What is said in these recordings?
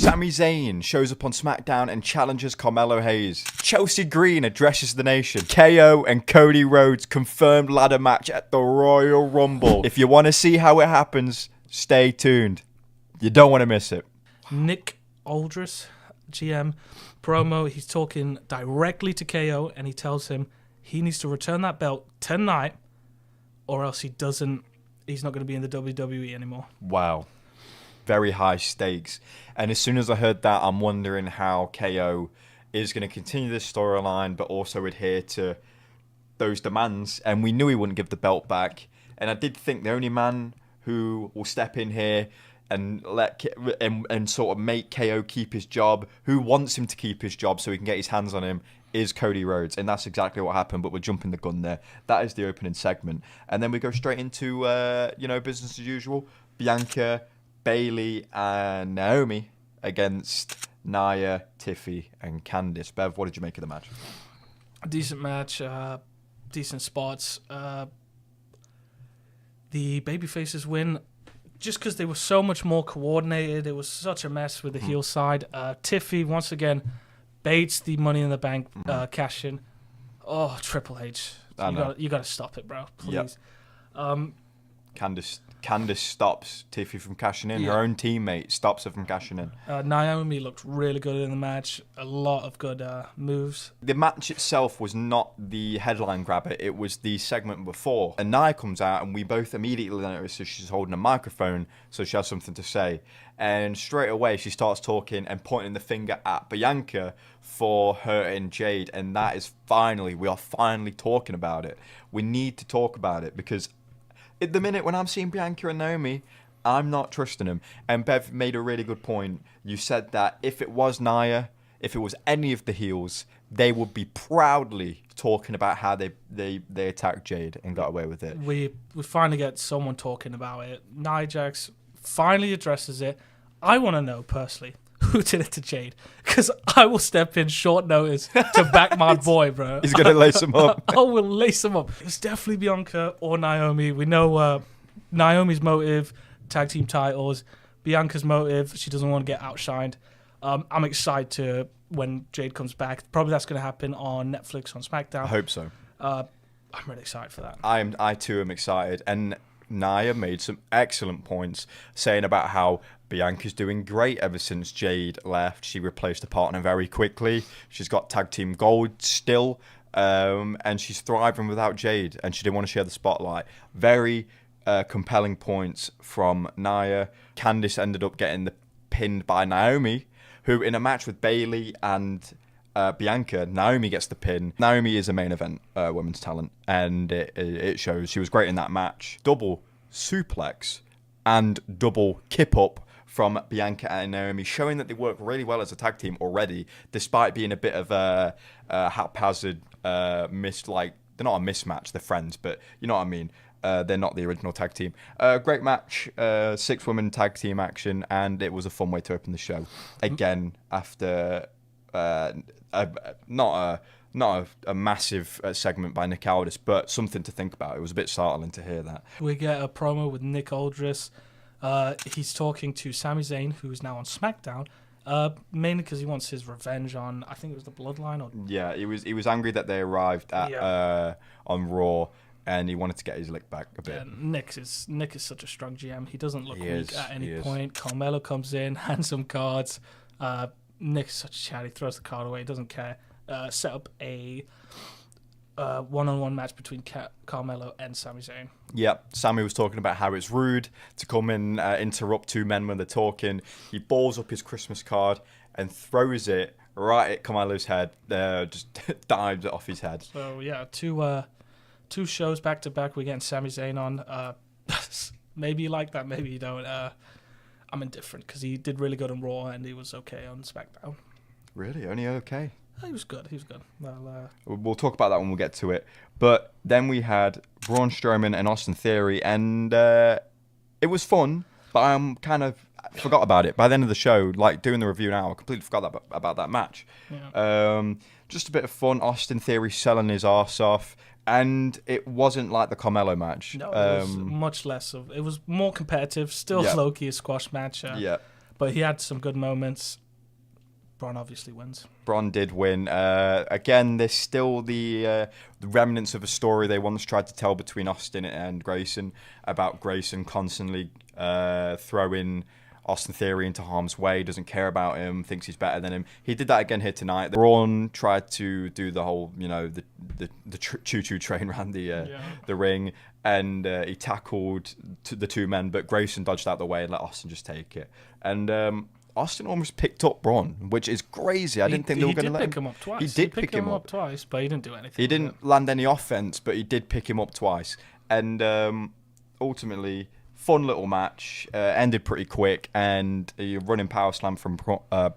Sami Zayn shows up on Smackdown and challenges Carmello Hayes. Chelsea Green addresses the nation. KO and Cody Rhodes confirmed ladder match at the Royal Rumble. If you want to see how it happens, stay tuned. You don't want to miss it. Nick Aldris, GM, promo. He's talking directly to KO and he tells him he needs to return that belt tonight or else he's not going to be in the WWE anymore. Wow. Very high stakes. And as soon as I heard that, I'm wondering how KO is going to continue this storyline, but also adhere to those demands. And we knew he wouldn't give the belt back. And I did think the only man who will step in here and and sort of make KO keep his job, who wants him to keep his job so he can get his hands on him, is Cody Rhodes. And that's exactly what happened, but we're jumping the gun there. That is the opening segment. And then we go straight into, business as usual. Bianca, Bayley, and Naomi against Nia, Tiffy, and Candice. Bev, what did you make of the match? A decent match, decent spots. The babyfaces win just because they were so much more coordinated. It was such a mess with the heel side. Tiffy, once again, baits the Money in the Bank cash in. Oh, Triple H. You got to stop it, bro. Please. Yep. Candice stops Tiffy from cashing in. Yeah. Her own teammate stops her from cashing in. Naomi looked really good in the match. A lot of good moves. The match itself was not the headline grabber. It was the segment before. And Nia comes out and we both immediately notice that she's holding a microphone, so she has something to say. And straight away she starts talking and pointing the finger at Bianca for hurting Jade. And that is we are finally talking about it. We need to talk about it because at the minute when I'm seeing Bianca and Naomi, I'm not trusting them. And Bev made a really good point. You said that if it was Nia, if it was any of the heels, they would be proudly talking about how they attacked Jade and got away with it. We finally get someone talking about it. Nia Jax finally addresses it. I want to know personally who did it to Jade, because I will step in short notice to back my boy, bro. He's going to lace him up. I will lace him up. It's definitely Bianca or Naomi. We know Naomi's motive, tag team titles. Bianca's motive, she doesn't want to get outshined. I'm excited when Jade comes back. Probably that's going to happen on Netflix, on SmackDown. I hope so. I'm really excited for that. I too am excited. And Nia made some excellent points saying about how Bianca's doing great ever since Jade left. She replaced her partner very quickly. She's got tag team gold still, and she's thriving without Jade, and she didn't want to share the spotlight. Very compelling points from Nia. Candice ended up getting pinned by Naomi, who in a match with Bayley and Bianca, Naomi gets the pin. Naomi is a main event women's talent, and it shows. She was great in that match. Double suplex and double kip up from Bianca and Naomi, showing that they work really well as a tag team already, despite being a bit of a haphazard they're not a mismatch, they're friends, but you know what I mean. They're not the original tag team. Great match, 6-woman tag team action, and it was a fun way to open the show. Again, after not a massive segment by Nick Aldis, but something to think about. It was a bit startling to hear that. We get a promo with Nick Aldis. He's talking to Sami Zayn, who's now on SmackDown, mainly because he wants his revenge on, I think it was the Bloodline. Yeah, he was angry that they arrived at on Raw, and he wanted to get his lick back a bit. Yeah, Nick is such a strong GM. He doesn't look weak at any point. Carmello comes in, hands some cards. Nick's such a chat. He throws the card away. He doesn't care. Set up a one-on-one match between Carmello and Sami Zayn. Yeah, Sami was talking about how it's rude to come and interrupt two men when they're talking. He balls up his Christmas card and throws it right at Carmello's head. Just dives it off his head. So yeah, two shows back to back. We're getting Sami Zayn on. Maybe you like that, maybe you don't. I'm indifferent because he did really good on Raw and he was okay on SmackDown. Really? Only okay? He was good. Well, we'll talk about that when we get to it. But then we had Braun Strowman and Austin Theory, and it was fun, but I kind of forgot about it. By the end of the show, like doing the review now, I completely forgot about that match. Yeah. Just a bit of fun. Austin Theory selling his arse off. And it wasn't like the Carmello match. No, it was much less of. It was more competitive. Still low-key a squash match. But he had some good moments. Braun obviously wins. Braun did win. Again, there's still the remnants of a story they once tried to tell between Austin and Grayson about Grayson constantly throwing Austin Theory into harm's way, doesn't care about him, thinks he's better than him. He did that again here tonight. Braun tried to do the whole, the choo-choo train around the ring, and he tackled the two men, but Grayson dodged out the way and let Austin just take it. And Austin almost picked up Braun, which is crazy. I didn't think they were going to let him. He did pick him up twice. He did pick him up twice, but he didn't do anything. He didn't land any offense, but he did pick him up twice. And ultimately, fun little match. Ended pretty quick, and a running power slam from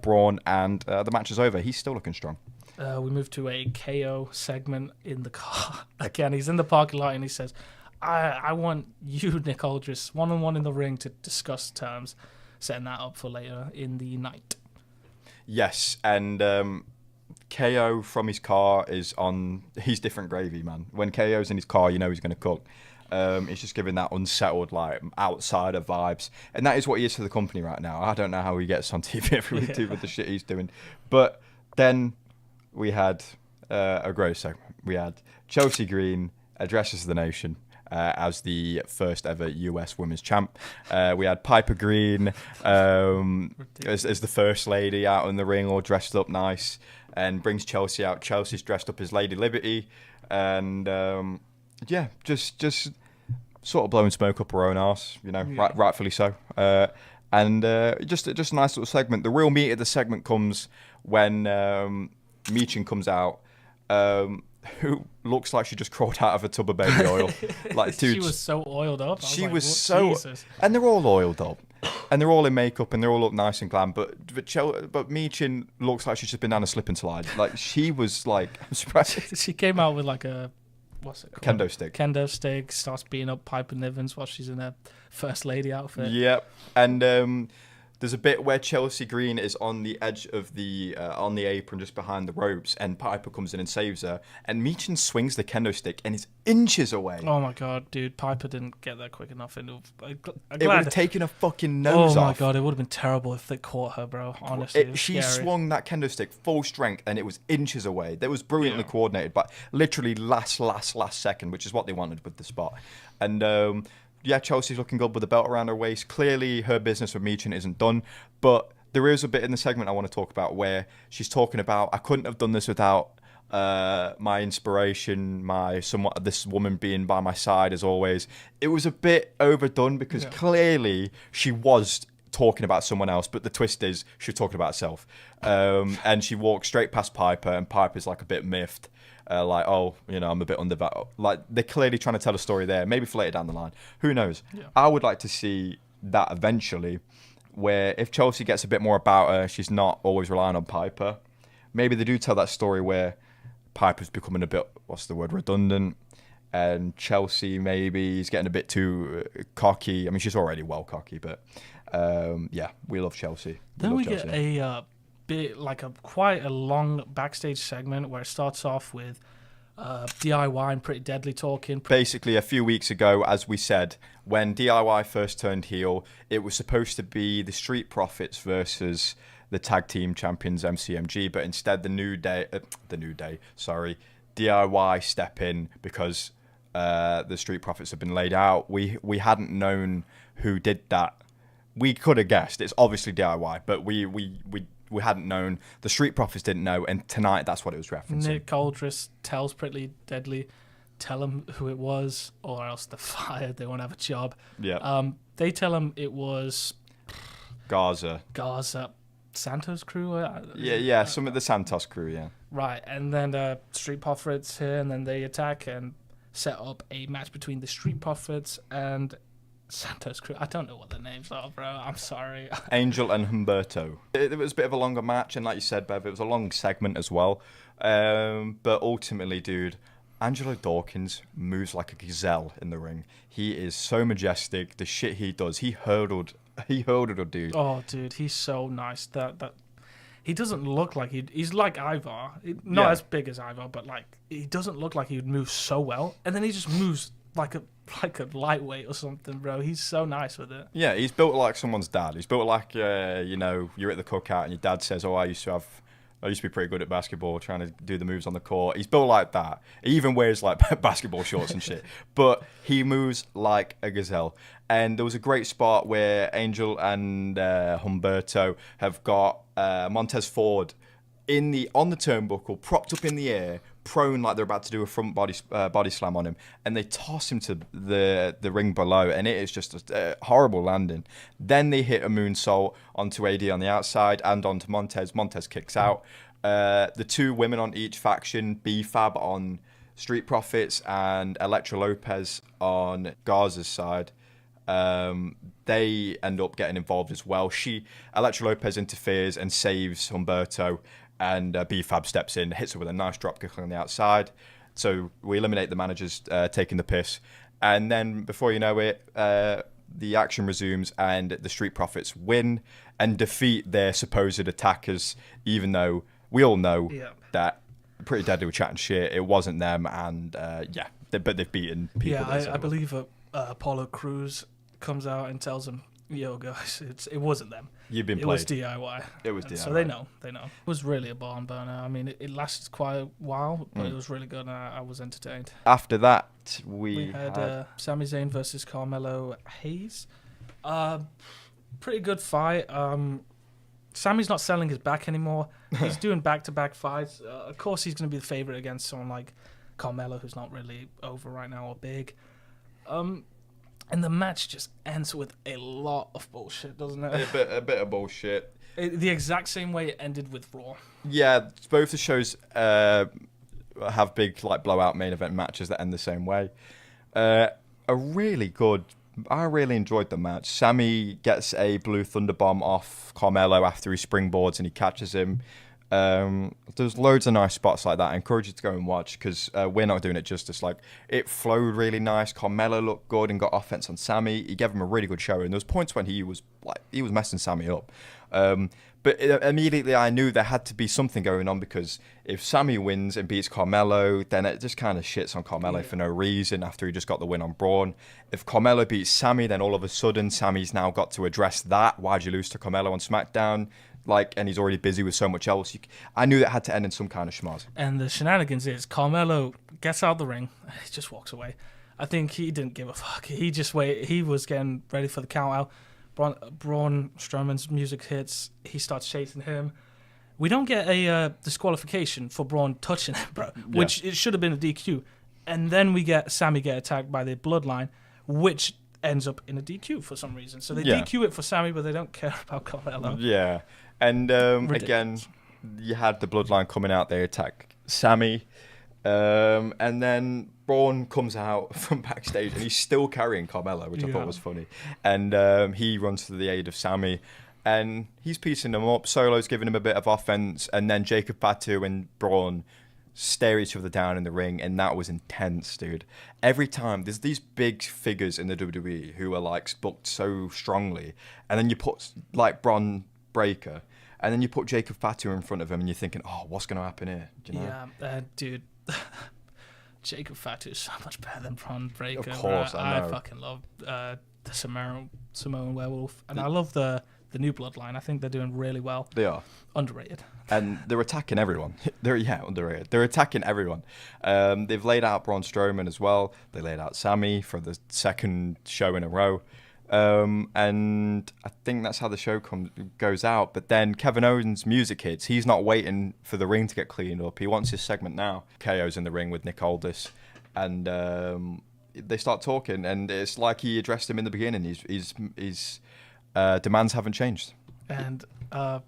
Braun, and the match is over. He's still looking strong. We move to a KO segment in the car. Again, he's in the parking lot, and he says, I want you, Nick Aldris, one-on-one in the ring to discuss terms. Setting that up for later in the night. Yes, and KO from his car is on. He's different gravy, man. When KO's in his car, you know he's going to cook. He's just giving that unsettled, like, outsider vibes. And that is what he is to the company right now. I don't know how he gets on TV every week with the shit he's doing. But then we had a great segment. We had Chelsea Green addresses the nation. As the first ever US Women's Champ. We had Piper Green as the first lady out in the ring, all dressed up nice, and brings Chelsea out. Chelsea's dressed up as Lady Liberty, and just sort of blowing smoke up her own arse, rightfully so. And just a nice little segment. The real meat of the segment comes when Michin comes out. Who looks like she just crawled out of a tub of baby oil. Like, dude, she was so oiled up. Jesus. And they're all oiled up, and they're all in makeup, and they all look nice and glam. But Michin looks like she's just been down a slip and slide. Like, she was like, I'm surprised. She came out with like what's it called? Kendo stick. Starts beating up Piper Nivens while she's in her first lady outfit. Yep. And there's a bit where Chelsea Green is on the edge of on the apron, just behind the ropes, and Piper comes in and saves her. And Michin swings the kendo stick and is inches away. Oh my god, dude! Piper didn't get there quick enough. It would have taken her fucking nose off. Oh my god, it would have been terrible if they caught her, bro. Honestly, she swung that kendo stick full strength, and it was inches away. That was brilliantly coordinated, but literally last second, which is what they wanted with the spot. And Chelsea's looking good with the belt around her waist. Clearly, her business with Michin isn't done. But there is a bit in the segment I want to talk about where she's talking about, I couldn't have done this without my inspiration, this woman being by my side as always. It was a bit overdone because clearly she was talking about someone else, but the twist is she was talking about herself. And she walked straight past Piper, and Piper's like a bit miffed. I'm a bit undervalued. Like, they're clearly trying to tell a story there, maybe for later down the line. Who knows? Yeah. I would like to see that eventually, where if Chelsea gets a bit more about her, she's not always relying on Piper. Maybe they do tell that story where Piper's becoming a bit, redundant, and Chelsea maybe is getting a bit too cocky. I mean, she's already well cocky, but we love Chelsea. Then we get a quite a long backstage segment where it starts off with DIY and Pretty Deadly talking. Basically, a few weeks ago, as we said, when DIY first turned heel, it was supposed to be the Street Profits versus the tag team champions MCMG, but instead DIY step in because the Street Profits have been laid out. We hadn't known who did that. We could have guessed. It's obviously DIY, but we hadn't known. The Street Profits didn't know, and tonight that's what it was referencing. Nick Aldris tells Pretty Deadly, tell him who it was, or else they're fired. They won't have a job. Yeah. They tell him it was Garza. Santos crew. Some of the Santos crew. Yeah. Right, and then Street Profits here, and then they attack and set up a match between the Street Profits and Santos crew. I don't know what their names are, bro. I'm sorry. Angel and Humberto. It was a bit of a longer match, and like you said, Bev, it was a long segment as well. But ultimately, dude, Angelo Dawkins moves like a gazelle in the ring. He is so majestic. The shit he does. He hurdled a dude. Oh, dude, he's so nice. That he doesn't look like he's like Ivar. Not as big as Ivar, but like he doesn't look like he would move so well. And then he just moves like a lightweight or something, bro. He's so nice with it. Yeah, he's built like someone's dad. He's built like, you're at the cookout and your dad says, I used to be pretty good at basketball, trying to do the moves on the court. He's built like that. He even wears like basketball shorts and shit. But he moves like a gazelle. And there was a great spot where Angel and Humberto have got Montez Ford on the turnbuckle, propped up in the air, prone like they're about to do a front body slam on him, and they toss him to the ring below, and it is just a horrible landing. Then they hit a moonsault onto AD on the outside and onto Montez. Montez kicks out. The two women on each faction, B-Fab on Street Profits and Elektra Lopez on Garza's side, they end up getting involved as well. Elektra Lopez interferes and saves Humberto, and B-Fab steps in, hits her with a nice drop kick on the outside. So we eliminate the managers taking the piss. And then before you know it, the action resumes and the Street Profits win and defeat their supposed attackers, even though we all know that Pretty Deadly were chatting shit. It wasn't them, and but they've beaten people. Yeah, I believe Apollo Crews comes out and tells them, yo, guys, it wasn't them. You've been played. It was DIY. It was DIY. So they know. It was really a barn burner. I mean, it lasted quite a while, but it was really good, and I was entertained. After that, we had Sami Zayn versus Carmello Hayes. Pretty good fight. Sammy's not selling his back anymore. He's doing back-to-back fights. Of course, he's going to be the favorite against someone like Carmello, who's not really over right now or big. And the match just ends with a lot of bullshit, doesn't it? A bit of bullshit. The exact same way it ended with Raw. Yeah, both the shows have big like blowout main event matches that end the same way. I really enjoyed the match. Sami gets a Blue Thunder Bomb off Carmello after he springboards and he catches him. There's loads of nice spots like that. I encourage you to go and watch because we're not doing it justice. Like, it flowed really nice. Carmello looked good and got offense on Sami. He gave him a really good show, and there was points when he was messing Sami up. But immediately I knew there had to be something going on, because if Sami wins and beats Carmello, then it just kind of shits on Carmello for no reason after he just got the win on Braun. If Carmello beats Sami, then all of a sudden Sami's now got to address that. Why'd you lose to Carmello on SmackDown? And he's already busy with so much else. I knew that had to end in some kind of schmoz. And the shenanigans is Carmello gets out the ring, he just walks away. I think he didn't give a fuck. He just waited. He was getting ready for the count out. Braun Strowman's music hits. He starts chasing him. We don't get a disqualification for Braun touching him, bro, which it should have been a DQ. And then we get Sami get attacked by the Bloodline, which ends up in a DQ for some reason. So they DQ it for Sami, but they don't care about Carmello. Yeah. And again, you had the Bloodline coming out. They attack Sami. And then Braun comes out from backstage and he's still carrying Carmello, which I thought was funny. And he runs to the aid of Sami and he's piecing them up. Solo's giving him a bit of offense. And then Jacob Fatu and Braun stare each other down in the ring, and that was intense, dude. Every time there's these big figures in the WWE who are like booked so strongly, and then you put like Braun Breaker, and then you put Jacob Fatu in front of him, and you're thinking, oh, what's going to happen here? Do you know? Yeah, dude. Jacob Fatu is so much better than Braun Breaker. Of course, I know. I fucking love the Samoan Werewolf, and I love the new Bloodline. I think they're doing really well. They are. Underrated. And they're attacking everyone. Underrated. They're attacking everyone. They've laid out Braun Strowman as well. They laid out Sami for the second show in a row. And I think that's how the show goes out. But then Kevin Owens' music hits. He's not waiting for the ring to get cleaned up. He wants his segment now. KO's in the ring with Nick Aldis. And they start talking. And it's like he addressed him in the beginning. His demands haven't changed. And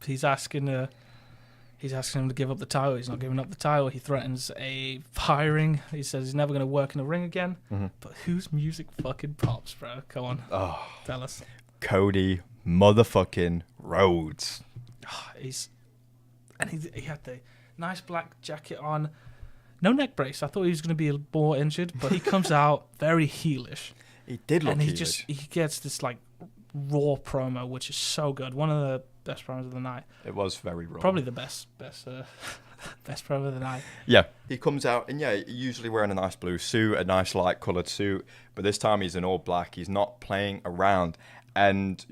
he's asking him to give up the title. He's not giving up the title. He threatens a firing. He says he's never going to work in the ring again. Mm-hmm. But whose music fucking pops, bro? Come on. Oh, tell us. Cody motherfucking Rhodes. He had the nice black jacket on. No neck brace. I thought he was going to be more injured, but he comes out very heelish. He did look heelish. And he gets this like raw promo, which is so good. One of best promos of the night. It was very raw. Probably the best best promo of the night. Yeah, he comes out and usually wearing a nice blue suit, a nice light coloured suit, but this time he's in all black. He's not playing around, and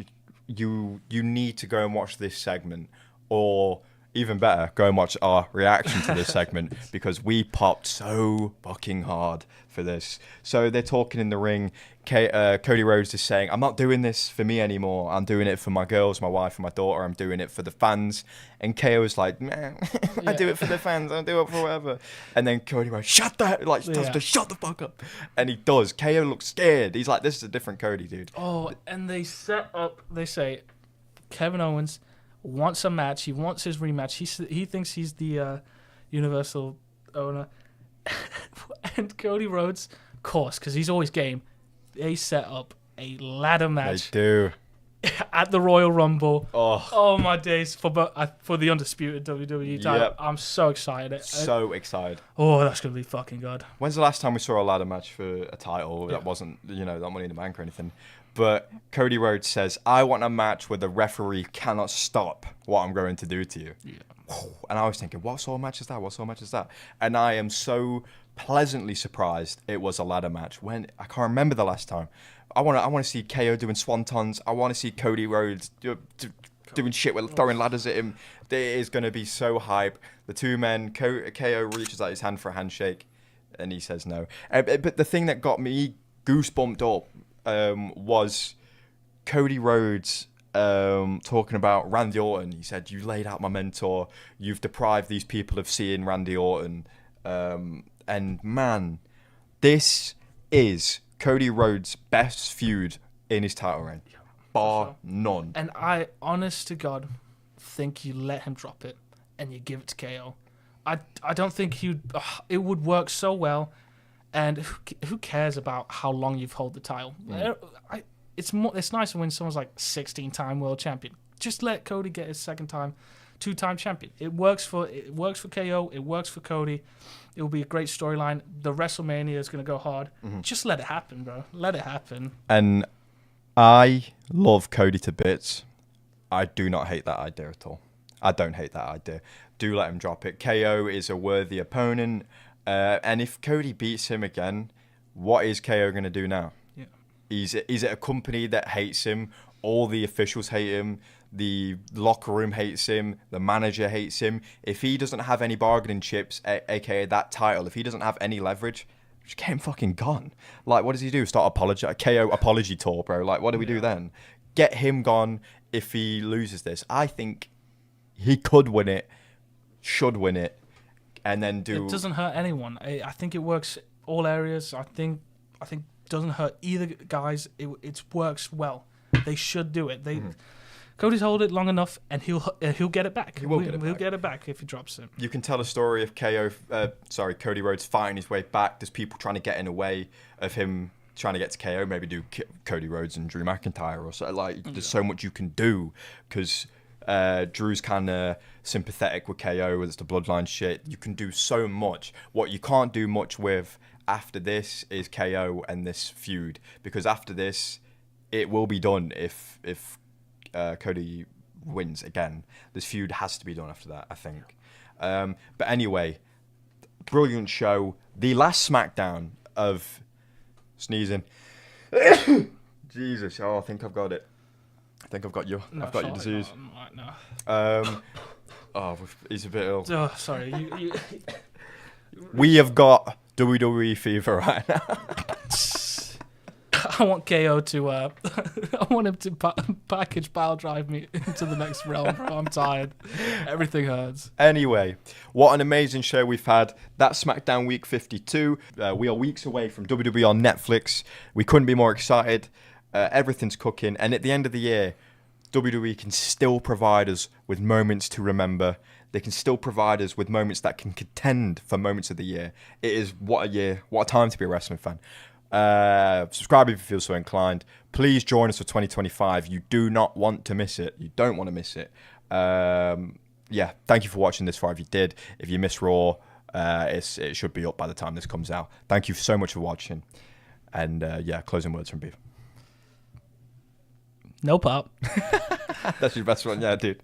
you need to go and watch this segment, or even better, go and watch our reaction to this segment, because we popped so fucking hard for this. So they're talking in the ring. Cody Rhodes is saying, I'm not doing this for me anymore. I'm doing it for my girls, my wife, and my daughter. I'm doing it for the fans. And KO is like, man, I do it for the fans. I do it for whatever. And then Cody Rhodes, shut the fuck up. And he does. KO looks scared. He's like, this is a different Cody, dude. Oh, and they say, Kevin Owens wants a match. He wants his rematch. He thinks he's the Universal owner. And Cody Rhodes, of course, because he's always game, they set up a ladder match. They do. At the Royal Rumble. Oh my days, for the Undisputed WWE title. Yep. I'm so excited. So excited. Oh, that's going to be fucking good. When's the last time we saw a ladder match for a title that wasn't, that Money in the Bank or anything? But Cody Rhodes says, I want a match where the referee cannot stop what I'm going to do to you. Yeah. And I was thinking, what sort of match is that? What sort of match is that? And I am so pleasantly surprised it was a ladder match. When I can't remember the last time. I want to see KO doing swantons. I want to see Cody Rhodes doing shit with throwing ladders at him. It is going to be so hype. The two men, KO reaches out his hand for a handshake, and he says no. But the thing that got me goosebumped up was Cody Rhodes talking about Randy Orton. He said, you laid out my mentor. You've deprived these people of seeing Randy Orton. And man, this is Cody Rhodes' best feud in his title reign, bar none. And I, honest to God, think you let him drop it and you give it to KO. I don't think it would work so well. And who cares about how long you've held the title? It's nicer when someone's like 16-time world champion. Just let Cody get his two-time champion. It works for KO. It works for Cody. It will be a great storyline. The WrestleMania is going to go hard. Mm-hmm. Just let it happen, bro. Let it happen. And I love Cody to bits. I do not hate that idea at all. I don't hate that idea. Do let him drop it. KO is a worthy opponent. And if Cody beats him again, what is KO going to do now? Yeah. Is it a company that hates him? All the officials hate him. The locker room hates him. The manager hates him. If he doesn't have any bargaining chips, aka that title, if he doesn't have any leverage, just get him fucking gone. Like, what does he do? Start a KO apology tour, bro. Like, what do we do then? Get him gone if he loses this. I think he could win it, should win it, and then do... It doesn't hurt anyone. I think it works all areas. I think it doesn't hurt either guys. It works well. They should do it. Cody's hold it long enough, and he'll get it back. He'll get it back if he drops it. You can tell a story of Cody Rhodes fighting his way back. There's people trying to get in the way of him trying to get to KO. Maybe do Cody Rhodes and Drew McIntyre or so. Like, there's so much you can do because Drew's kind of sympathetic with KO. It's the bloodline shit. You can do so much. What you can't do much with after this is KO and this feud, because after this, it will be done if Cody wins again. This feud has to be done after that, I think. But anyway, brilliant show. The last SmackDown of sneezing. Jesus, I think I've got it. I think I've got you. No, I've got your disease. No. He's a bit ill. Oh, sorry. You... We have got WWE fever right now. I want KO to, I want him to package pile drive me into the next realm, bro. I'm tired. Everything hurts. Anyway, what an amazing show we've had. That's SmackDown Week 52. We are weeks away from WWE on Netflix. We couldn't be more excited. Everything's cooking. And at the end of the year, WWE can still provide us with moments to remember. They can still provide us with moments that can contend for moments of the year. It is what a year, what a time to be a wrestling fan. Subscribe if you feel so inclined. Please join us for 2025. You do not want to miss it. You don't want to miss it. Thank you for watching this far if you did. If you missed Raw, it should be up by the time this comes out. Thank you so much for watching. And closing words from Beef. No pop. That's your best one, yeah, dude.